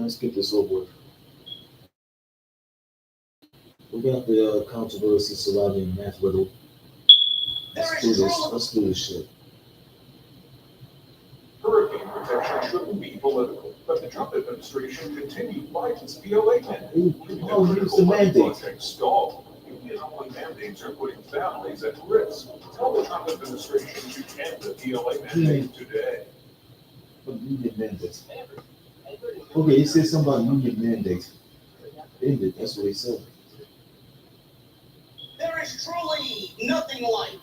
let's get this over with. We got the controversy surrounding Matt Riddle. Let's do this. Let's do this shit. Hurricane protection shouldn't be political, but the Trump administration continued Biden's BLA mandate. The mandate. Project stalled. Union-only mandates are putting families at risk. Tell the Trump administration to end the BLA mandate today. But union mandates. Okay, he said something about union mandates. End it. That's what he said. There is truly nothing like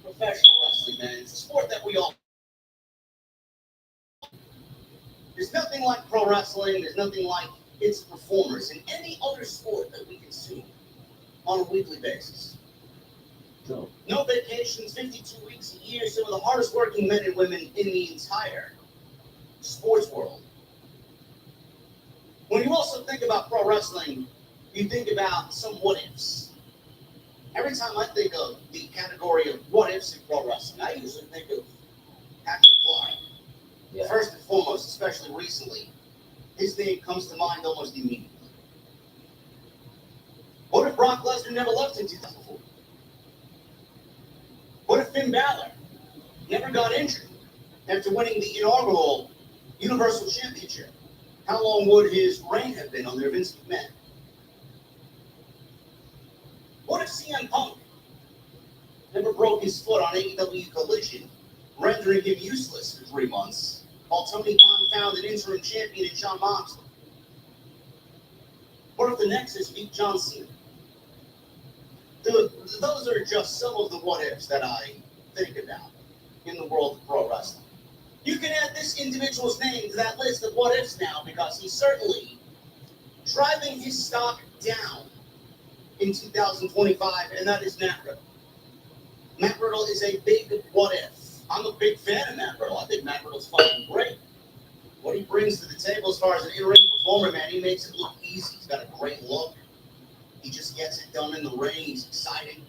professional wrestling, man. It's a sport that we all. There's nothing like pro wrestling. There's nothing like its performers in any other sport that we consume on a weekly basis. No vacations, 52 weeks a year. Some of the hardest working men and women in the entire sports world. When you also think about pro wrestling, you think about some what ifs. Every time I think of the category of what ifs in pro wrestling, I usually think of Patrick Clark. Yeah. First and foremost, especially recently, his name comes to mind almost immediately. What if Brock Lesnar never left in 2004? What if Finn Balor never got injured after winning the inaugural Universal Championship? How long would his reign have been under Vince McMahon? What if CM Punk never broke his foot on AEW Collision, rendering him useless for 3 months, while Tony Khan found an interim champion in Jon Moxley? What if the Nexus beat John Cena? Those are just some of the what-ifs that I think about in the world of pro wrestling. You can add this individual's name to that list of what-ifs now, because he's certainly driving his stock down in 2025, and that is Matt Riddle. Matt Riddle is a big what-if. I'm a big fan of Matt Riddle. I think Matt Riddle's fucking great. What he brings to the table as far as an in-ring performer, man, he makes it look easy. He's got a great look. He just gets it done in the ring. He's exciting.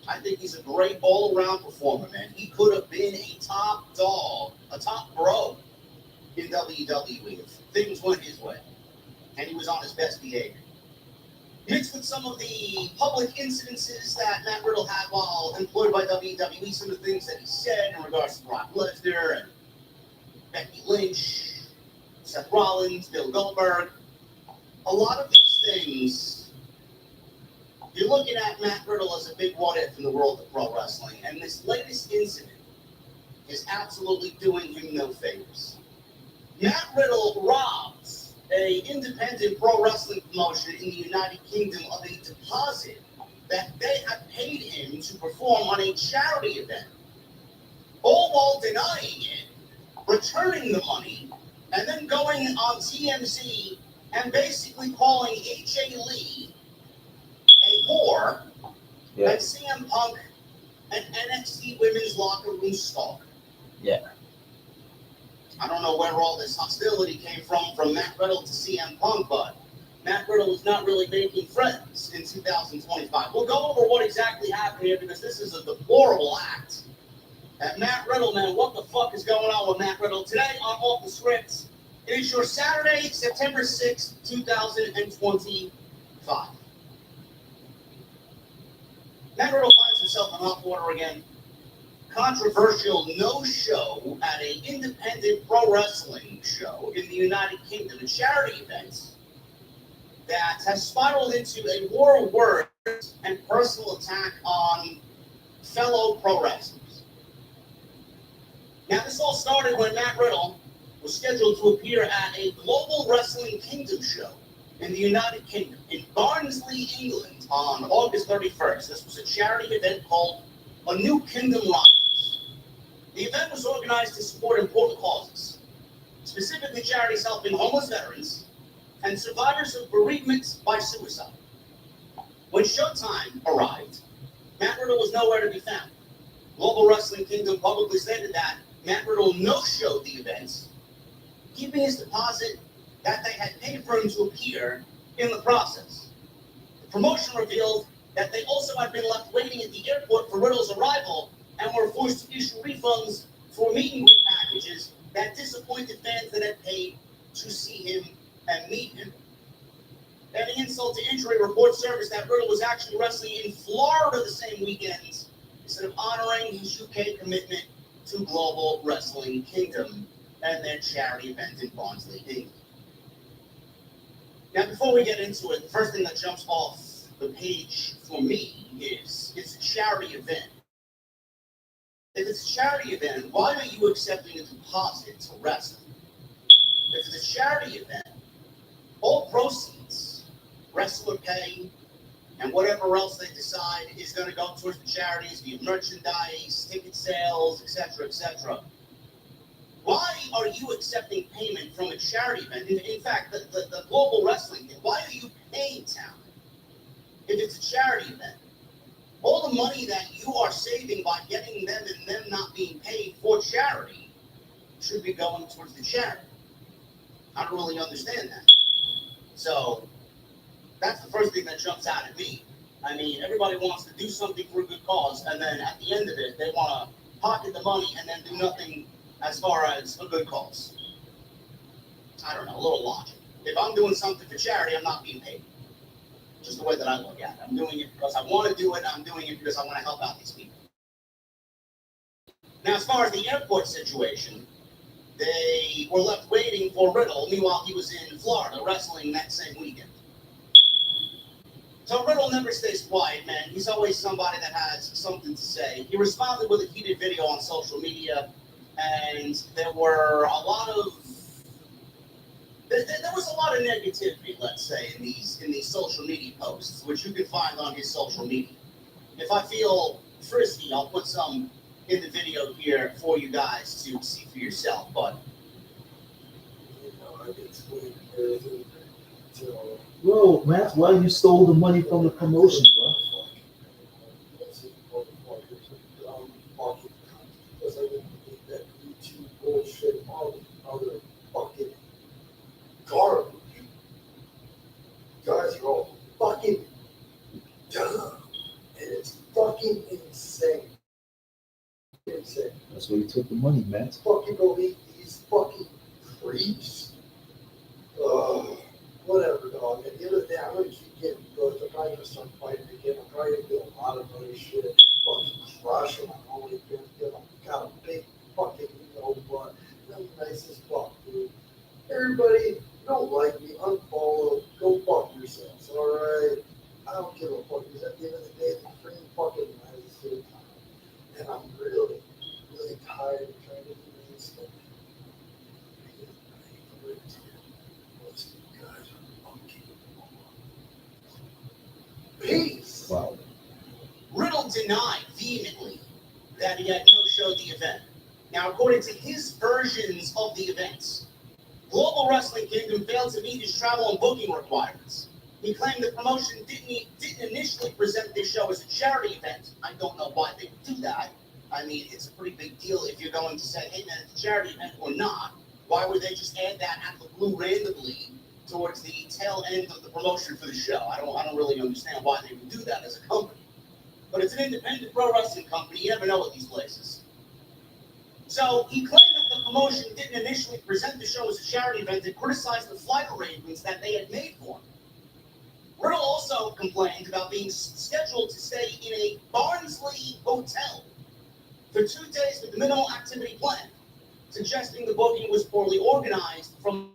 I think he's a great all-around performer, man. He could have been a top dog, a top bro in WWE if things went his way and he was on his best behavior. Mixed with some of the public incidences that Matt Riddle had while employed by WWE, some of the things that he said in regards to Brock Lesnar and Becky Lynch, Seth Rollins, Bill Goldberg, a lot of these things, you're looking at Matt Riddle as a big what-if in the world of pro wrestling, and this latest incident is absolutely doing him no favors. Matt Riddle robs an independent pro wrestling promotion in the United Kingdom of a deposit that they had paid him to perform on a charity event, all while denying it, returning the money, and then going on TMZ and basically calling H.A. Lee a whore, and CM Punk an NXT women's locker room stalker. Yeah. I don't know where all this hostility came from Matt Riddle to CM Punk, but Matt Riddle is not really making friends in 2025. We'll go over what exactly happened here, because this is a deplorable act. And Matt Riddle, man, what the fuck is going on with Matt Riddle? Today on Off the Script, it is your Saturday, September 6th, 2025. Matt Riddle finds himself in hot water again. Controversial no-show at an independent pro wrestling show in the United Kingdom, a charity event that has spiraled into a war of words and personal attack on fellow pro wrestlers. Now, this all started when Matt Riddle was scheduled to appear at a Global Wrestling Kingdom show in the United Kingdom, in Barnsley, England, on August 31st. This was a charity event called A New Kingdom Rises. The event was organized to support important causes, specifically charities helping homeless veterans and survivors of bereavement by suicide. When showtime arrived, Matt Riddle was nowhere to be found. Global Wrestling Kingdom publicly stated that Matt Riddle no-showed the event, keeping his deposit that they had paid for him to appear in the process. The promotion revealed that they also had been left waiting at the airport for Riddle's arrival and were forced to issue refunds for meet and greet packages that disappointed fans that had paid to see him and meet him. Adding insult to injury, reports surfaced that Riddle was actually wrestling in Florida the same weekend instead of honoring his UK commitment to Global Wrestling Kingdom and their charity event in Barnsley, England. Now, before we get into it, the first thing that jumps off the page for me is it's a charity event. If it's a charity event, why are you accepting a deposit to wrestle? If it's a charity event, all proceeds, wrestler pay, and whatever else they decide is going to go towards the charities, via merchandise, ticket sales, etc., etc. Why are you accepting payment from a charity event? In fact, the Global Wrestling thing, why are you paying talent if it's a charity event? All the money that you are saving by getting them and them not being paid for charity should be going towards the charity. I don't really understand that. So that's the first thing that jumps out at me. I mean, everybody wants to do something for a good cause, and then at the end of it, they want to pocket the money and then do nothing as far as a good cause. I don't know, a little logic. If I'm doing something for charity, I'm not being paid. Just the way that I look at it. I'm doing it because I want to do it. I'm doing it because I want to help out these people. Now, as far as the airport situation, they were left waiting for Riddle. Meanwhile, he was in Florida wrestling that same weekend. So Riddle never stays quiet, man. He's always somebody that has something to say. He responded with a heated video on social media, and there were a lot of there was a lot of negativity, let's say, in these social media posts, which you can find on his social media. If I feel frisky, I'll put some in the video here for you guys to see for yourself. But I can explain everything to Bro, man, that's why you stole the money from the promotion, bro. Because I didn't think that YouTube bullshit, all the other fucking garbage. Guys are all fucking dumb. And it's fucking insane. Insane. That's why you took the money, man. Fucking go meet these fucking creeps. Whatever, dog. At the end of the day, I'm gonna keep getting booked. I'm probably gonna start fighting again. I'm probably gonna do a lot of other shit. Fucking crush on my only friends. I've got a big fucking butt. I'm nice as fuck, dude. Everybody, don't like me, unfollow, go fuck yourselves, alright? I don't give a fuck, because at the end of the day, the free fucking rises to the top. And I'm really, really tired of trying to do this stuff. Peace. Wow. Riddle denied vehemently that he had no-showed the event. Now, according to his versions of the events, Global Wrestling Kingdom failed to meet his travel and booking requirements. He claimed the promotion didn't initially present this show as a charity event. I don't know why they would do that. I mean, it's a pretty big deal if you're going to say, hey man, it's a charity event or not. Why would they just add that out of the blue randomly towards the tail end of the promotion for the show? I don't really understand why they would do that as a company. But it's an independent pro wrestling company. You never know at these places. So he claimed that the promotion didn't initially present the show as a charity event and criticized the flight arrangements that they had made for him. Riddle also complained about being scheduled to stay in a Barnsley hotel for 2 days with minimal activity planned, suggesting the booking was poorly organized from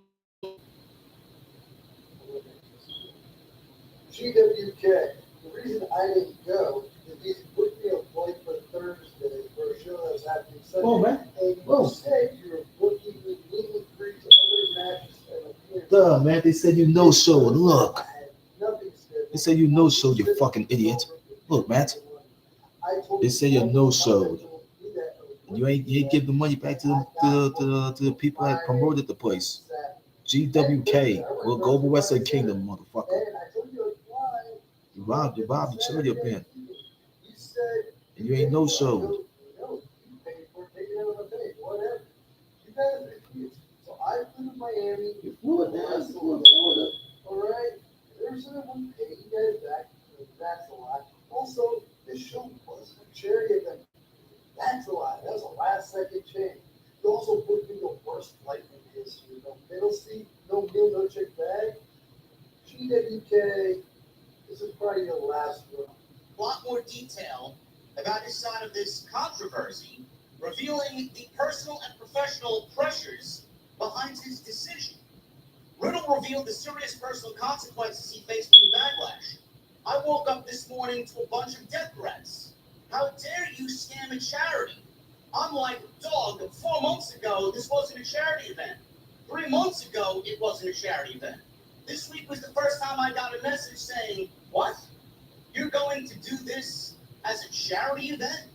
GWK. The reason I didn't go is he booked me a flight for Thursday for a show that was happening Sunday. Oh, man. And you Oh. said you were booking me meet and greets, other matches, and appearances. Duh, man, they said you no-showed. Look. I had nothing scheduled. They said you no-showed, you fucking idiot. Look, Matt. They say you no-showed. You ain't give the money back to the people that promoted the place. GWK, Global Wrestling Kingdom, motherfucker. You robbed you showed your pen. And you ain't no-showed. So I flew to Miami. You flew it down, you flew to Florida. Alright? There's a one pay you guys back. That's a lot. Also, this show was a charity event. That's a lot. That was a last second change. You also booked me the worst flight in history. No middle seat, no meal, no chick bag. GWK, this is probably your last one. A lot more detail about his side of this controversy, revealing the personal and professional pressures behind his decision. Riddle revealed the serious personal consequences he faced from the backlash. I woke up this morning to a bunch of death threats. How dare you scam a charity? I'm like, dog, 4 months ago, this wasn't a charity event. 3 months ago, it wasn't a charity event. This week was the first time I got a message saying, what? You're going to do this as a charity event?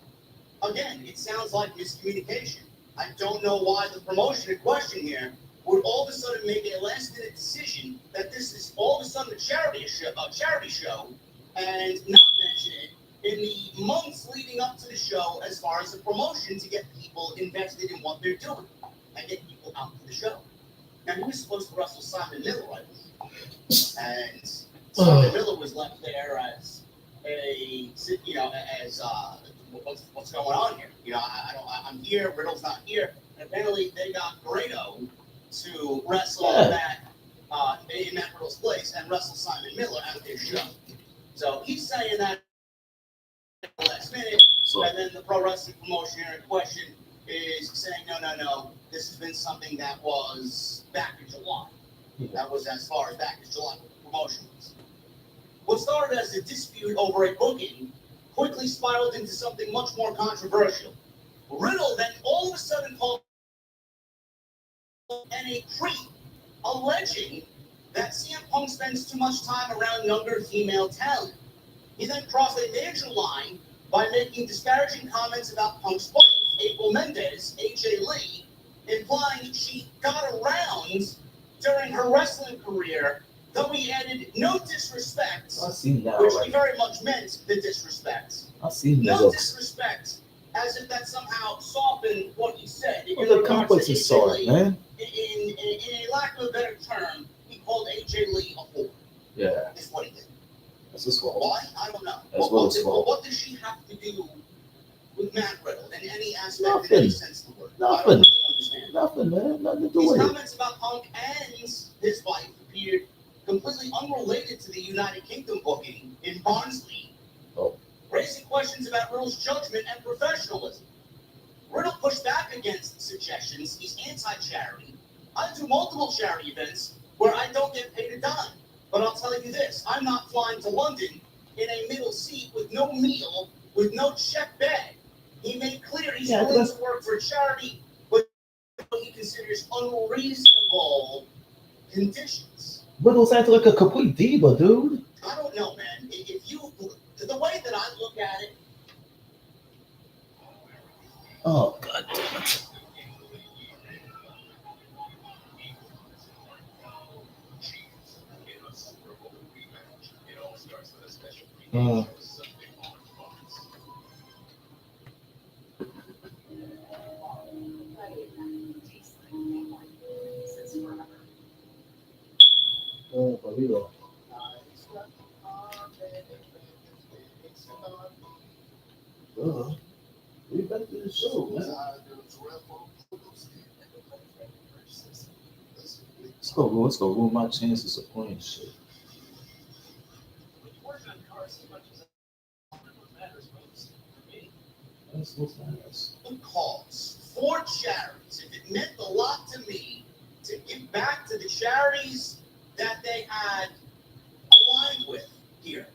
Again, it sounds like miscommunication. I don't know why the promotion in question here would all of a sudden make a last-minute decision that this is all of a sudden a charity show, and not mention it in the months leading up to the show as far as the promotion to get people invested in what they're doing and get people out to the show. Now, he was supposed to wrestle Simon Miller, right? And Simon Miller was left there as what's going on here? I'm here. Riddle's not here. And apparently, they got Grado to wrestle in Matt Riddle's place and wrestle Simon Miller at their show. So he's saying that at the last minute, and then the pro wrestling promotion here in question is saying, no, this has been something that was back in July. That was as far as back as July promotion was. What started as a dispute over a booking quickly spiraled into something much more controversial. Riddle then all of a sudden called and a creep, alleging that CM Punk spends too much time around younger female talent. He then crossed a major line by making disparaging comments about Punk's wife, April Mendez, AJ Lee, implying she got around during her wrestling career, though he added no disrespect, which he very much meant the disrespect. No disrespect, as if that somehow softened what he said. The complex is sorry, man. In a lack of a better term, he called AJ Lee a whore. Yeah. Is what he did. That's his fault. Why? I don't know. What does she have to do with Matt Riddle in any aspect of any sense of the word? I don't really understand. Nothing, man. Nothing to do These with it. comments about Punk and his wife appeared completely unrelated to the United Kingdom booking in Barnsley, raising questions about Riddle's judgment and professionalism. Riddle pushed back against suggestions he's anti-charity. I do multiple charity events where I don't get paid a dime. But I'll tell you this, I'm not flying to London in a middle seat with no meal, with no check bag. He made clear he's willing to work for a charity, but he considers unreasonable conditions. Riddle's acting like a complete diva, dude. I don't know, man. The way that I look at it. Oh, God damn it. We better do the show, man. Let's go ruin my chances of playing shit. That's what's nice. Calls for charities. If it meant a lot to me to give back to the charities that they had aligned with here,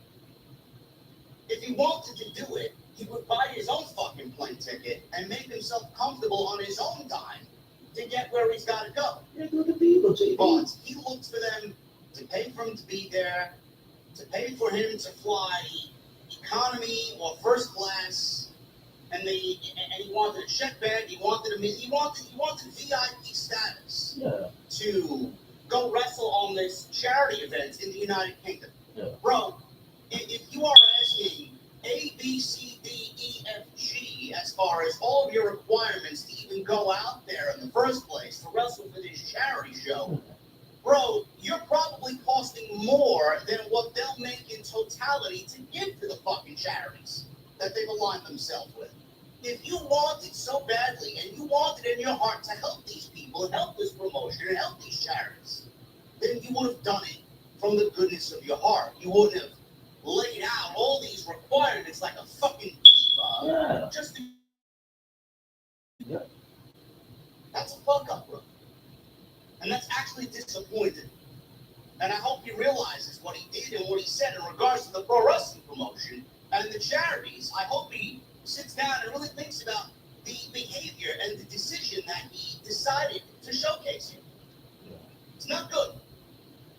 if he wanted to do it, he would buy his own fucking plane ticket and make himself comfortable on his own dime to get where he's got to go. Yeah, look at people, JP. But he looks for them to pay for him to be there, to pay for him to fly economy or first class, and he wanted a check bag. He wanted VIP status to go wrestle on this charity event in the United Kingdom. Yeah. Bro, if you are asking A, B, C, D, E, F, G as far as all of your requirements to even go out there in the first place to wrestle for this charity show, bro, you're probably costing more than what they'll make in totality to give to the fucking charities that they've aligned themselves with. If you want it so badly and you want it in your heart to help these people, people and help this promotion and help these charities, then you would have done it from the goodness of your heart. You wouldn't have laid out all these requirements like a fucking diva. Yeah. Just to... Yeah. That's a fuck up, bro. And that's actually disappointing. And I hope he realizes what he did and what he said in regards to the pro wrestling promotion and the charities. I hope he sits down and really thinks about the behavior and the decision that he decided to showcase here. Yeah. It's not good.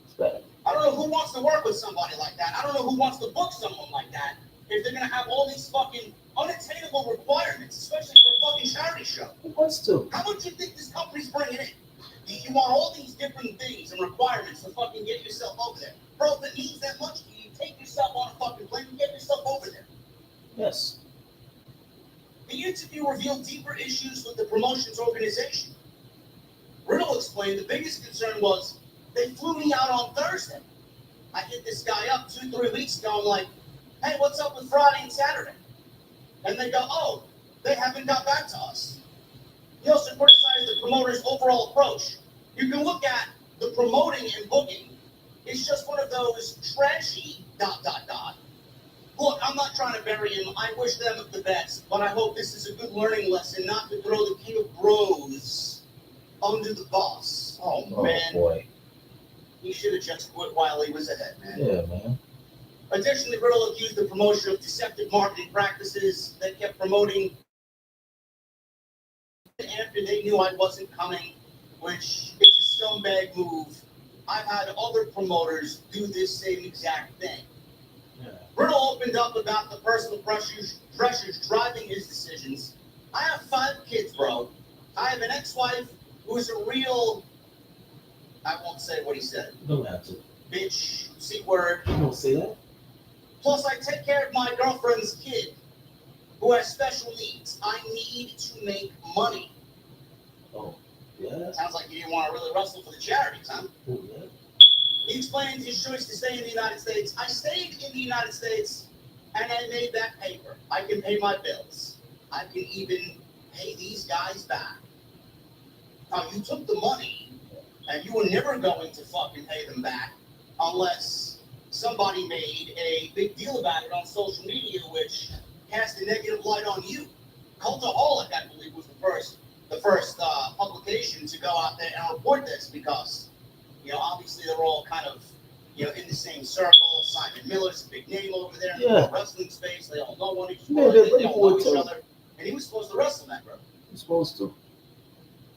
It's bad. I don't know who wants to work with somebody like that. I don't know who wants to book someone like that if they're going to have all these fucking unattainable requirements, especially for a fucking charity show. Who wants to? How much do you think this company's bringing in? You want all these different things and requirements to fucking get yourself over there. Bro, if it means that much, you take yourself on a fucking plane and get yourself over there. Yes. The interview revealed deeper issues with the promotion's organization. Riddle explained the biggest concern was they flew me out on Thursday. I hit this guy up 2-3 weeks ago. I'm like, hey, what's up with Friday and Saturday? And they go, oh, they haven't got back to us. He also criticized the promoter's overall approach. You can look at the promoting and booking. It's just one of those trashy ... Look, I'm not trying to bury him. I wish them the best, but I hope this is a good learning lesson not to throw the king of bros under the bus. Oh man. Boy. He should have just quit while he was ahead, man. Yeah, man. Additionally, Riddle accused the promotion of deceptive marketing practices that kept promoting after they knew I wasn't coming, which is a scumbag move. I've had other promoters do this same exact thing. Yeah. Riddle opened up about the personal pressures driving his decisions. I have 5 kids, bro. I have an ex-wife who is a real... I won't say what he said. You don't have to. Bitch, C-word. You don't say that. Plus, I take care of my girlfriend's kid who has special needs. I need to make money. Oh, yeah. Sounds like you didn't want to really wrestle for the charities, huh? Oh, yeah. He explained his choice to stay in the United States. I stayed in the United States, and I made that paper. I can pay my bills. I can even pay these guys back. Now, you took the money, and you were never going to fucking pay them back unless somebody made a big deal about it on social media, which cast a negative light on you. Cultaholic, I believe, was the first publication to go out there and report this because, you know, obviously they're all kind of, you know, in the same circle. Simon Miller's a big name over there in the wrestling space. They all know one each other. They all know each other. And he was supposed to wrestle that, bro. You're supposed to.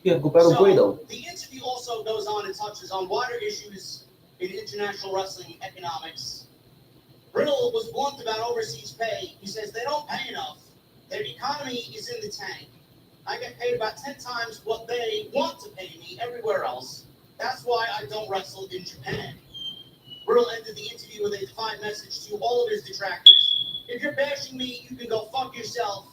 Yeah, go battle Guido. The interview also goes on and touches on wider issues in international wrestling economics. Riddle was blunt about overseas pay. He says they don't pay enough. Their economy is in the tank. I get paid about 10 times what they want to pay me everywhere else. That's why I don't wrestle in Japan. Riddle ended the interview with a defiant message to all of his detractors. If you're bashing me, you can go fuck yourself.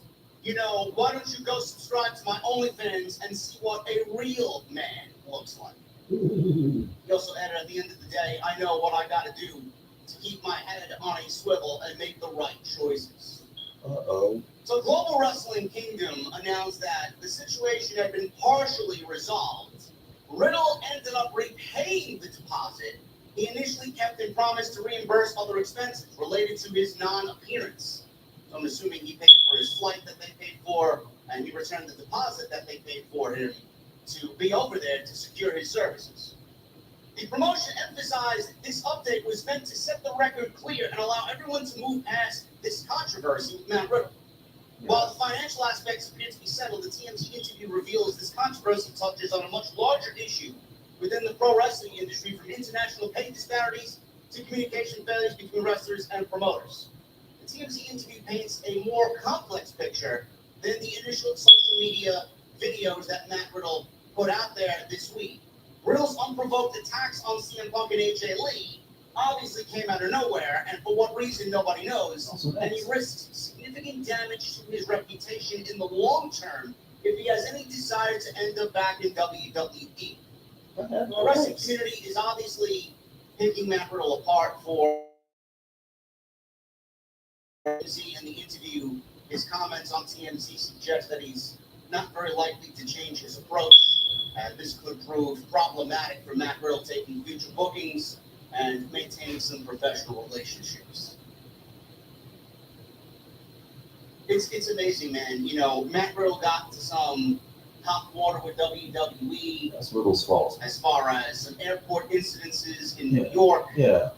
You know, why don't you go subscribe to my OnlyFans and see what a real man looks like? He also added, at the end of the day, I know what I got to do to keep my head on a swivel and make the right choices. Uh-oh. So Global Wrestling Kingdom announced that the situation had been partially resolved. Riddle ended up repaying the deposit he initially kept and promised to reimburse other expenses related to his non-appearance. So I'm assuming he paid for his flight that they paid for, and he returned the deposit that they paid for him to be over there to secure his services. The promotion emphasized this update was meant to set the record clear and allow everyone to move past this controversy with Matt Riddle. While the financial aspects appear to be settled, the TMZ interview reveals this controversy touches on a much larger issue within the pro wrestling industry, from international pay disparities to communication failures between wrestlers and promoters. The TMZ interview paints a more complex picture than the initial social media videos that Matt Riddle put out there this week. Riddle's unprovoked attacks on CM Punk and AJ Lee obviously came out of nowhere, and for what reason, nobody knows. And he risks significant damage to his reputation in the long term if he has any desire to end up back in WWE. The wrestling community is obviously picking Matt Riddle apart for TMZ. In the interview, his comments on TMZ suggest that he's not very likely to change his approach. And this could prove problematic for Matt Riddle taking future bookings and maintaining some professional relationships. It's amazing, man. You know, Matt Riddle got into some hot water with WWE. That's Riddle's fault. As far as some airport incidences in New York. Yeah.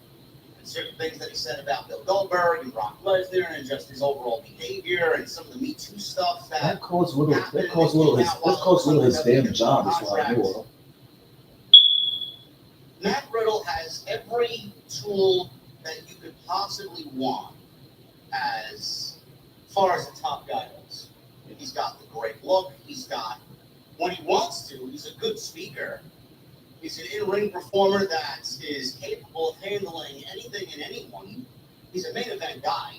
And certain things that he said about Bill Goldberg and Brock Lesnar and just his overall behavior and some of the Me Too stuff that caused Riddle his damn job as well. I knew. Matt Riddle has every tool that you could possibly want as far as a top guy goes. He's got the great look. He's got, when he wants to, he's a good speaker. He's an in-ring performer that is capable of handling anything and anyone. He's a main event guy.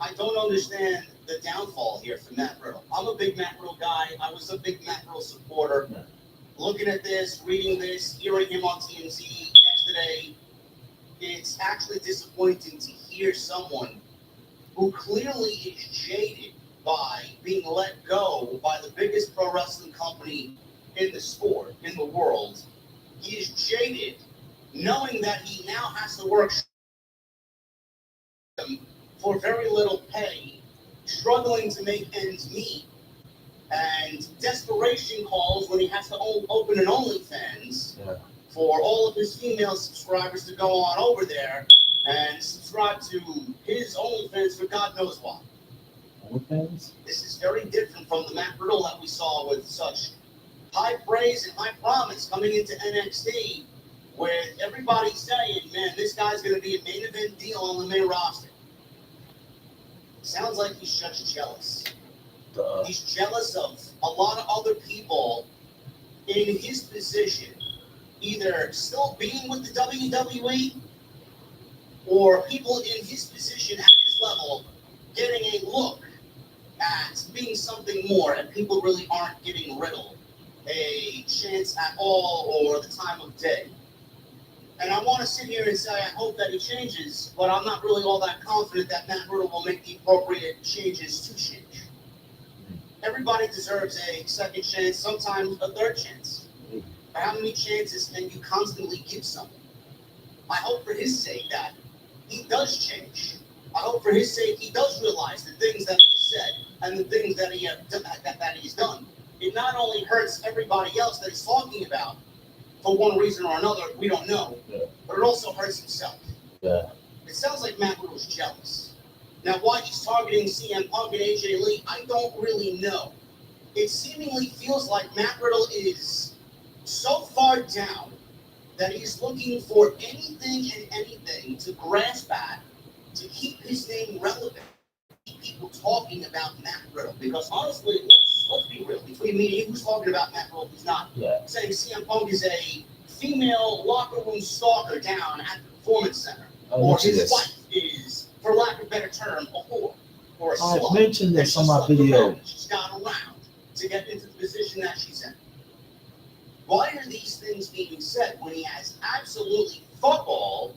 I don't understand the downfall here for Matt Riddle. I'm a big Matt Riddle guy. I was a big Matt Riddle supporter. Yeah. Looking at this, reading this, hearing him on TMZ yesterday, it's actually disappointing to hear someone who clearly is jaded by being let go by the biggest pro wrestling company in the sport, in the world. He is jaded knowing that he now has to work for very little pay, struggling to make ends meet, and desperation calls when he has to open an OnlyFans for all of his female subscribers to go on over there and subscribe to his OnlyFans for God knows what. OnlyFans? This is very different from the Matt Riddle that we saw with such high praise and high promise coming into NXT, with everybody saying, man, this guy's going to be a main event deal on the main roster. Sounds like he's just jealous. He's jealous of a lot of other people in his position, either still being with the WWE or people in his position at his level getting a look at being something more, and people really aren't giving Riddle a chance at all or the time of day. And I want to sit here and say I hope that he changes, but I'm not really all that confident that Matt Riddle will make the appropriate changes to change. Everybody deserves a second chance, sometimes a third chance. But how many chances can you constantly give someone? I hope for his sake that he does change. I hope for his sake he does realize the things that he has said and the things that he's done. It not only hurts everybody else that he's talking about for one reason or another, we don't know, but it also hurts himself. Yeah. It sounds like Matt Riddle's jealous. Now, why he's targeting CM Punk and AJ Lee, I don't really know. It seemingly feels like Matt Riddle is so far down that he's looking for anything and anything to grasp at to keep his name relevant. Keep people talking about Matt Riddle. Because honestly, let's be real. Between me and you, who's talking about Matt Riddle, who's not? Yeah. Saying CM Punk is a female locker room stalker down at the Performance Center. Or his wife is, for lack of a better term, a whore. Or a slut. I've mentioned this on my video. She's gone around to get into the position that she's in. Why are these things being said when he has absolutely fuck all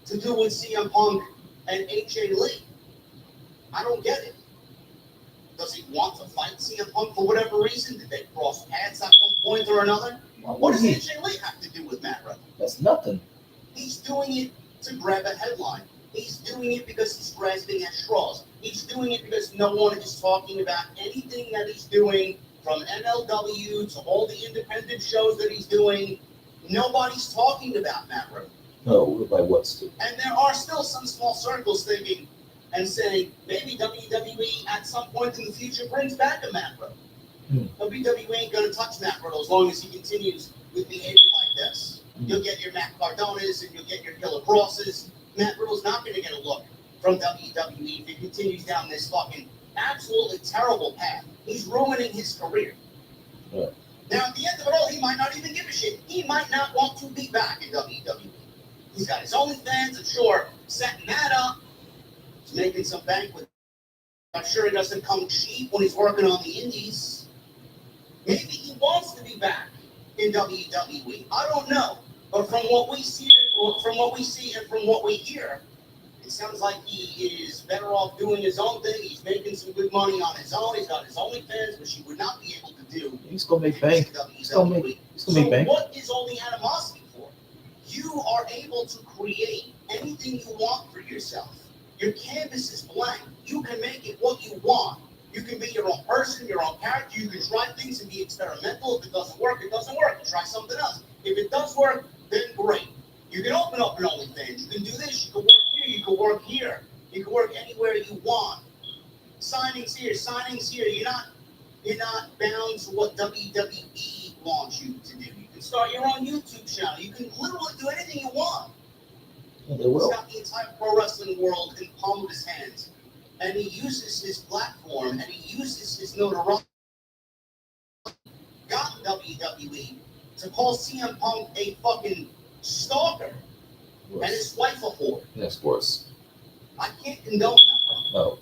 to do with CM Punk and AJ Lee? I don't get it. Does he want to fight CM Punk for whatever reason? Did they cross paths at one point or another? What does AJ Lee have to do with Matt Riddle? That's nothing. He's doing it to grab a headline. He's doing it because he's grasping at straws. He's doing it because no one is talking about anything that he's doing, from MLW to all the independent shows that he's doing. Nobody's talking about Matt Riddle. No, by what's the... And there are still some small circles thinking and saying maybe WWE at some point in the future brings back a Matt Riddle. WWE ain't going to touch Matt Riddle as long as he continues with behavior like this. You'll get your Matt Cardonas and you'll get your Killer Crosses. Matt Riddle's not going to get a look from WWE if he continues down this fucking absolutely terrible path. He's ruining his career. Yeah. Now, at the end of it all, he might not even give a shit. He might not want to be back in WWE. He's got his OnlyFans, I'm sure, setting that up. He's making some bank with it. I'm sure he doesn't come cheap when he's working on the indies. Maybe he wants to be back in WWE. I don't know. But from what we see and from what we hear, It sounds like he is better off doing his own thing. He's making some good money on his own. He's got his OnlyFans, which he would not be able to do. He's gonna make bank. He's gonna make bank. What is all the animosity for? You are able to create anything you want for yourself. Your canvas is blank. You can make it what you want. You can be your own person, your own character. You can try things and be experimental. If it doesn't work, it doesn't work. You try something else. If it does work, then great. You can open up an OnlyFans. You can do this. You can work here. You can work here. You can work anywhere you want. Signings here. Signings here. You're not bound to what WWE wants you to do. You can start your own YouTube channel. You can literally do anything you want. Yeah, they will. He's got the entire pro wrestling world in the palm of his hands. And he uses his platform and he uses his notoriety. Got WWE to call CM Punk a fucking stalker and his wife a whore. That's worse. I can't condone that, bro. No.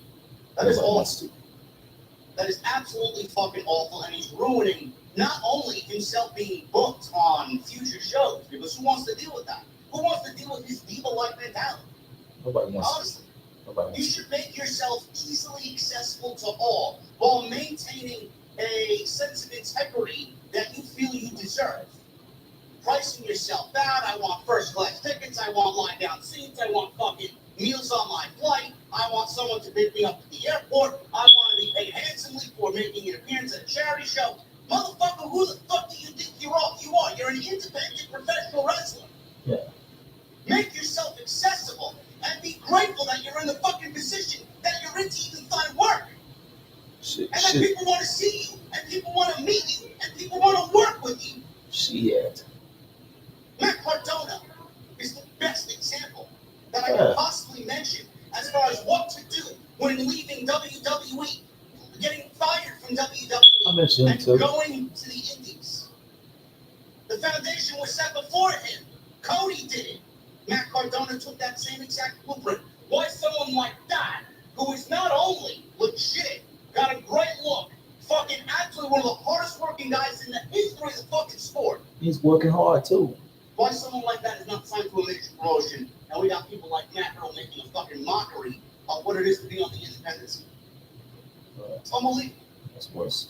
That is awful. That is absolutely fucking awful, and he's ruining not only himself being booked on future shows, because who wants to deal with that? Who wants to deal with his diva-like mentality? Nobody wants Honestly. to. Nobody wants You should make yourself easily accessible to all while maintaining a sense of integrity that you feel you deserve. Pricing yourself out, I want first class tickets, I want lie down seats, I want fucking meals on my flight, I want someone to pick me up at the airport, I want to be paid handsomely for making an appearance at a charity show. Motherfucker, who the fuck do you think you are? You're an independent professional wrestler. Yeah. Make yourself accessible and be grateful that you're in the fucking position that you're in to even find work. And that people want to see you, and people want to meet you, and people want to work with you. Shit. Matt Cardona is the best example that I can possibly mention as far as what to do when leaving WWE, getting fired from WWE, and going to the Indies. The foundation was set before him. Cody did it. Matt Cardona took that same exact blueprint. Why someone like that, who is not only legit, got a great look, fucking actually one of the hardest working guys in the history of the fucking sport. He's working hard too. Why someone like that is not signed to a major promotion, and we got people like Matt Riddle making a fucking mockery of what it is to be on the independent scene. It's unbelievable. That's worse.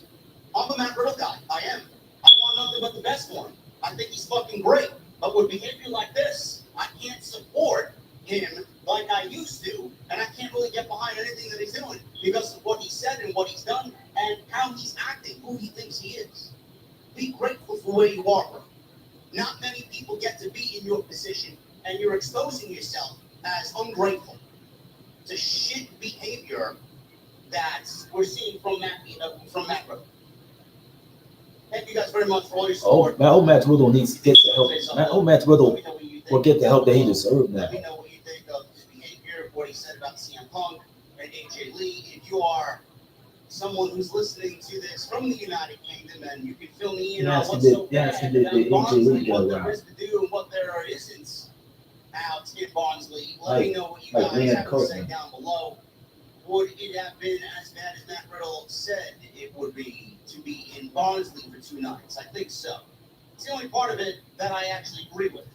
I'm a Matt Riddle guy. I am. I want nothing but the best for him. I think he's fucking great. But with behavior like this, I can't support him like I used to, and I can't really get behind anything that he's doing because of what he said and what he's done and how he's acting, who he thinks he is. Be grateful for where you are, bro. Not many people get to be in your position, and you're exposing yourself as ungrateful to shit behavior that we're seeing from Matt Riddle. Thank you guys very much for all your support. Matt Riddle needs to get the help. Matt Riddle will get the help that he deserves now. Let me know what you think of his behavior, what he said about CM Punk and AJ Lee. If you are someone who's listening to this from the United Kingdom and you can fill me in on what's so bad about Barnsley, what there is to do and what there isn't out in Barnsley, let me know what you guys have to say down below. Would it have been as bad as Matt Riddle said it would be to be in Barnsley for 2 nights? I think so. It's the only part of it that I actually agree with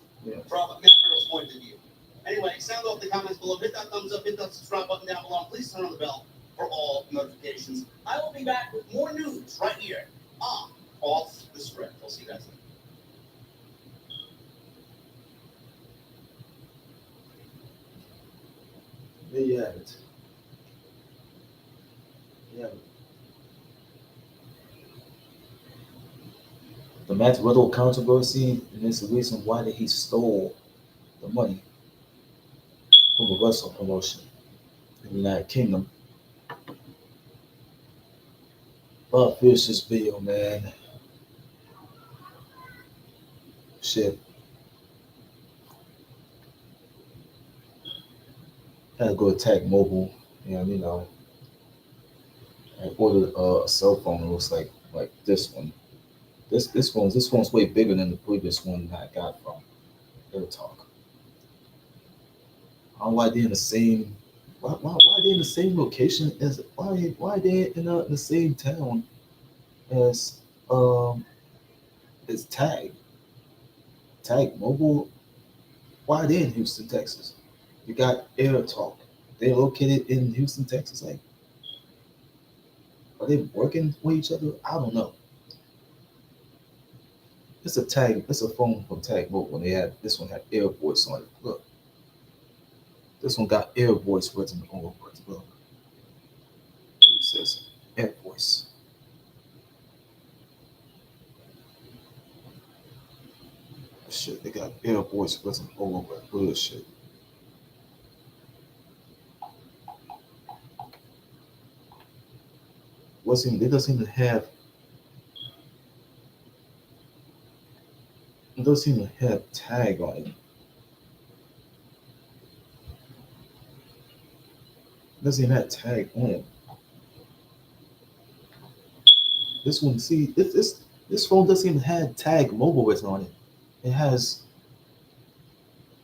from Matt Riddle's point of view. Anyway, sound off the comments below. Hit that thumbs up, hit that subscribe button down below. Please turn on the bell for all notifications. I will be back with more news right here on Off the Script. I'll see you guys later. There you have it. Yeah. The Matt Riddle controversy, and it's the reason why that he stole the money from a wrestling promotion in the United Kingdom. But finish this video, man. Shit. Had to go attack mobile, and you know, I ordered a cell phone. It looks like this one. This one's way bigger than the previous one that I got from AirTalk. I don't know why they're in the same. Why they in the same location as why they in the same town as Tag Mobile? Why are they in Houston, Texas? You got Air Talk. They're located in Houston, Texas. Like, are they working with each other? I don't know. It's a tag. It's a phone from Tag Mobile. They had this one had Air Voice on it. Look, this one got Air Voice written all over it. Look, it says Air Voice. Shit, they got Air Voice written all over it. Bullshit. Wasn't it doesn't even have it doesn't even have tag on it. It doesn't even have tag on it. This one, see, this phone doesn't even have tag mobile written on it. It has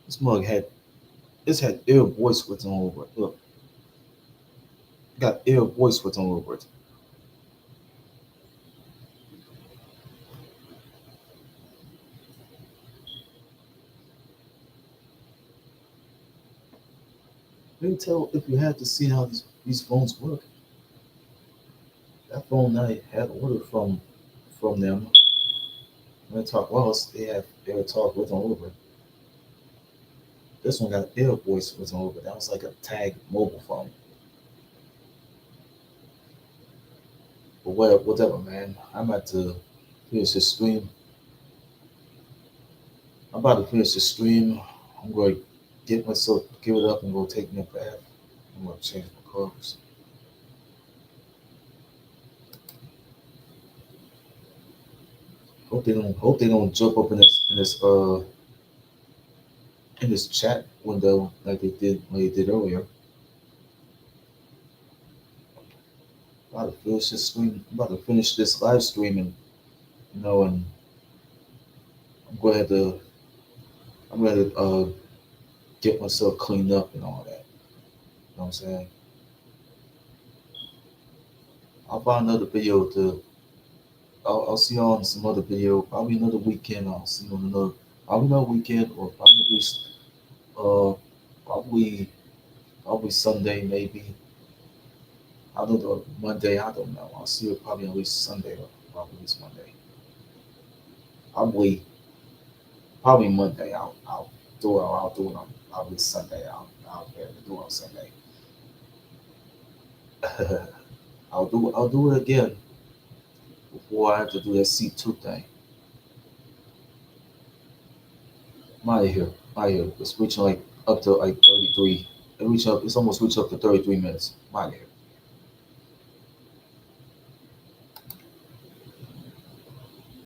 this mug had this had Air Voice written all over it. Look, it got Air Voice written all over it. You can tell if you had to see how these phones work. That phone I had ordered from them. When I talk wireless, they have Air Talk written all over it. This one got Air Voice written all over it. That was like a tag mobile phone. But whatever, man. I'm about to finish this stream. I'm about to finish the stream. I'm going to get myself, give it up, and go take me a bath. I'm going to change my clothes. Hope they don't jump up in this chat window like they did earlier. I'm about to finish this stream. I'm about to finish this live stream, and and I'm going to I'm going to get myself cleaned up and all that. You know what I'm saying? I'll find another video to. I'll see y'all on some other video. Probably another weekend. I'll see you on another. Probably another weekend, or uh probably probably Sunday maybe. I don't know, Monday. I don't know. I'll see you probably at least Sunday or probably at least Monday. Probably probably Monday. I'll do it. I'll do it on probably Sunday. I'll be able to do it on Sunday. I'll do it again before I have to do that C2 thing. I'm out of here. I'm out of here. It's reaching like up to like 33. It's almost reached up to 33 minutes. I'm out of here.